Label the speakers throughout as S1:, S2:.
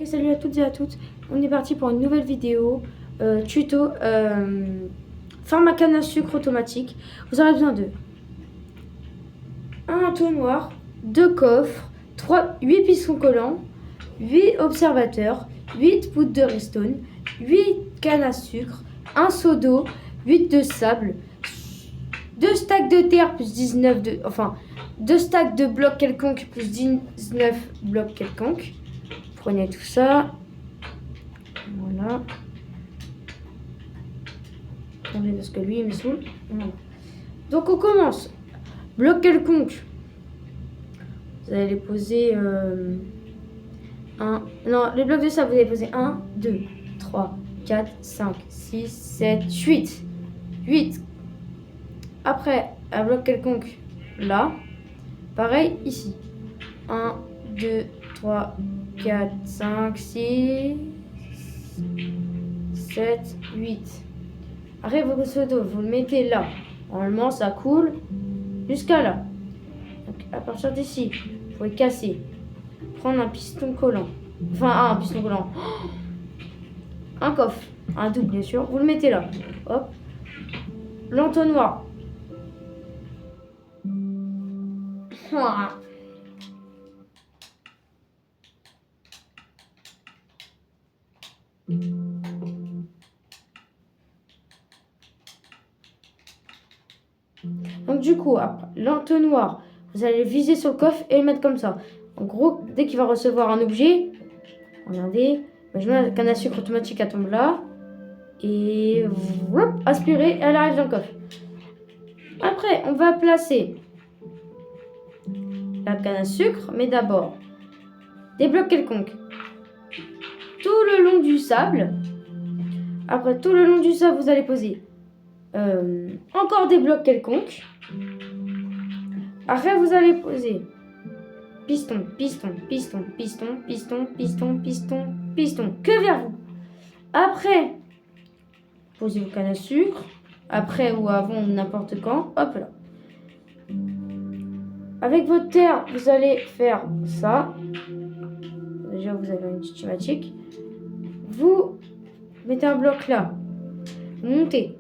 S1: Ok, salut à toutes et à toutes, on est parti pour une nouvelle vidéo tuto forme à canne à sucre automatique. Vous aurez besoin de un entonnoir, 2 coffres, 8 pistons collants, 8 observateurs, 8 bouts de Redstone, 8 cannes à sucre, un seau d'eau, 8 de sable, 2 stacks de terre plus 19 de... Enfin, 2 stacks de blocs quelconques plus 19 blocs quelconques. Prenez tout ça. Voilà. Attendez, parce que lui, il me saoule. Voilà. Donc, on commence. Bloc quelconque. Vous allez les poser... Non, les blocs de sable, vous allez poser 1, 2, 3, 4, 5, 6, 7, 8. 8. Après, un bloc quelconque, là. Pareil, ici. 1, 2, 3, 4, 5, 6, 7, 8. Après, votre seau d'eau, vous le mettez là. Normalement, ça coule jusqu'à là. Donc, à partir d'ici, vous pouvez casser. Prendre un piston collant. Enfin, un piston collant. Un coffre. Un double, bien sûr. Vous le mettez là. Hop. L'entonnoir. Voilà. Donc du coup, après, l'entonnoir, vous allez le viser sur le coffre et le mettre comme ça. En gros, dès qu'il va recevoir un objet, regardez, imaginez la canne à sucre automatique, elle tombe là. Et whoop, aspirer, elle arrive dans le coffre. Après, on va placer la canne à sucre, mais d'abord, des blocs quelconques. Tout le long du sable. Après, tout le long du sable, vous allez poser encore des blocs quelconques. Après, vous allez poser piston, piston, piston, piston, piston, piston, piston, piston, que vers vous. Après, posez vos cannes à sucre. Après ou avant, n'importe quand. Hop là. Avec votre terre, vous allez faire ça. Déjà, vous avez une petite schématique. Vous mettez un bloc là. Vous montez.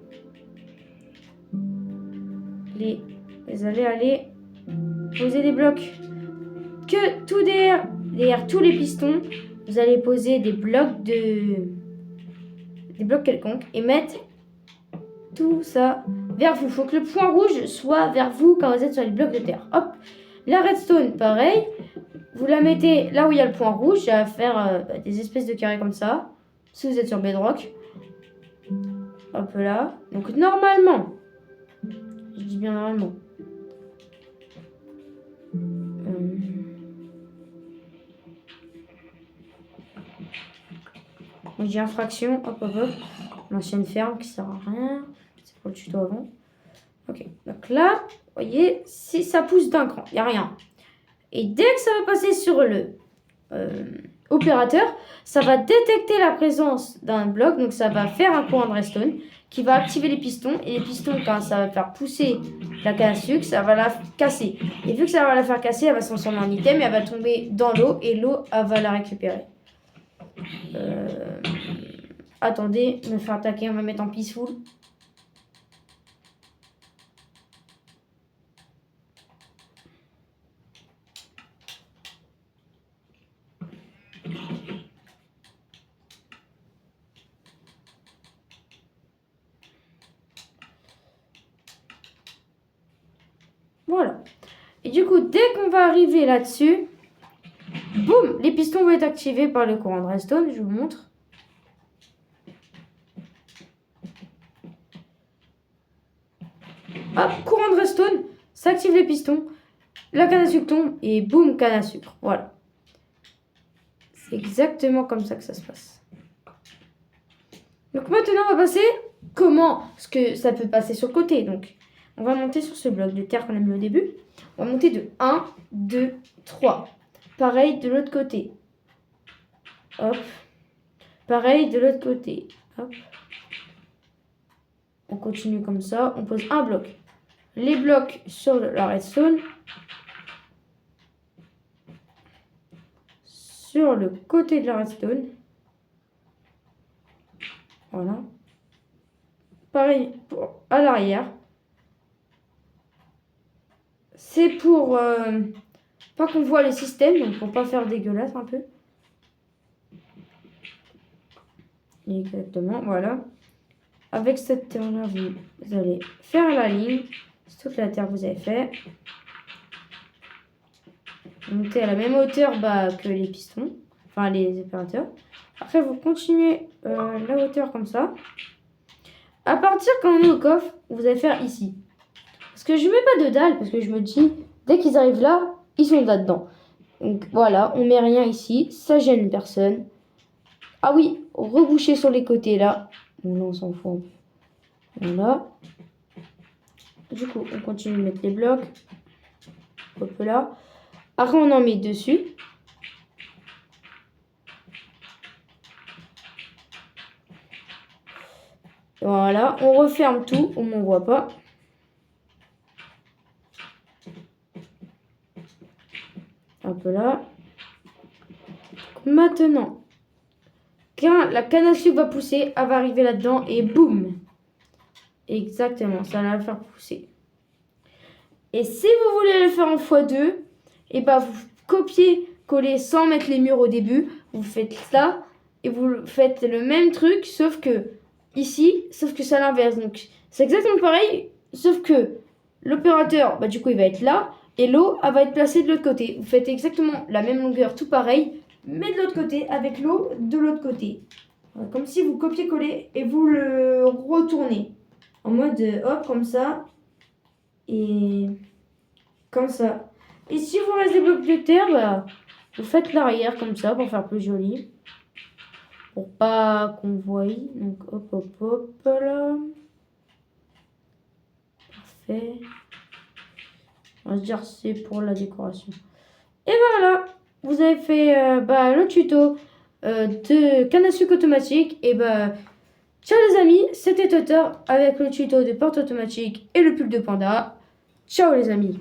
S1: Vous allez aller poser des blocs. Que tout derrière tous les pistons, vous allez poser des blocs quelconques et mettre tout ça vers vous. Il faut que le point rouge soit vers vous quand vous êtes sur les blocs de terre. Hop. La redstone, pareil. Vous la mettez là où il y a le point rouge. Ça va faire des espèces de carrés comme ça. Si vous êtes sur bedrock. Hop là. Donc normalement, je dis bien normalement. Je dis infraction. Hop hop hop. L'ancienne ferme qui sert à rien. C'est pour le tuto avant. Ok. Donc là, vous voyez, si ça pousse d'un cran, il n'y a rien. Et dès que ça va passer sur le opérateur, ça va détecter la présence d'un bloc. Donc ça va faire un courant de redstone qui va activer les pistons. Et les pistons, quand ça va faire pousser la canne à sucre, ça va la casser. Et vu que ça va la faire casser, elle va se transformer en item et elle va tomber dans l'eau. Et l'eau, elle va la récupérer. Attendez, me faire attaquer, on va mettre en peaceful. Voilà. Et du coup, dès qu'on va arriver là-dessus, boum, les pistons vont être activés par le courant de redstone. Je vous montre. Hop, courant de redstone, ça active les pistons. La canne à sucre tombe et boum, canne à sucre. Voilà. C'est exactement comme ça que ça se passe. Donc maintenant, on va passer comment? Parce que ça peut passer sur le côté. Donc, on va monter sur ce bloc de terre qu'on a mis au début. On va monter de 1, 2, 3. Pareil de l'autre côté. Hop. Pareil de l'autre côté. Hop. On continue comme ça. On pose un bloc. Les blocs sur la redstone. sur le côté de la redstone. Voilà. Pareil à l'arrière. C'est pour pas qu'on voit les systèmes, donc pour pas faire dégueulasse un peu. Exactement, voilà. Avec cette terre-là, vous allez faire la ligne. C'est toute la terre que vous avez fait. Montez à la même hauteur que les pistons, enfin les opérateurs. Après, vous continuez la hauteur comme ça. À partir quand on est au coffre, vous allez faire ici. Parce que je mets pas de dalle, parce que je me dis, dès qu'ils arrivent là, ils sont là-dedans. Donc voilà, on met rien ici, ça gêne personne. Ah oui, reboucher sur les côtés là. Bon là on s'en fout. Voilà. Du coup, on continue de mettre les blocs. Hop là. Après, on en met dessus. Voilà, on referme tout, on ne voit pas. Hop là. Maintenant, quand la canne à sucre va pousser, elle va arriver là-dedans et boum. Exactement, ça va la faire pousser. Et si vous voulez le faire en x2, et bah vous copiez, collez sans mettre les murs au début. Vous faites ça et vous faites le même truc, sauf que ici, sauf que c'est à l'inverse. Donc c'est exactement pareil, sauf que l'opérateur, bah, du coup, il va être là. Et l'eau, elle va être placée de l'autre côté. Vous faites exactement la même longueur, tout pareil, mais de l'autre côté, avec l'eau de l'autre côté. Comme si vous copiez-collez et vous le retournez. En mode, hop, comme ça. Et comme ça. Et si vous reste des blocs de terre, bah, vous faites l'arrière comme ça pour faire plus joli. Pour pas qu'on voie. Donc, hop, hop, hop, là. Parfait. On va se dire c'est pour la décoration. Et voilà, vous avez fait le tuto de canne à sucre automatique. Et ciao les amis, c'était Totor avec le tuto de porte automatique et le pull de panda. Ciao les amis.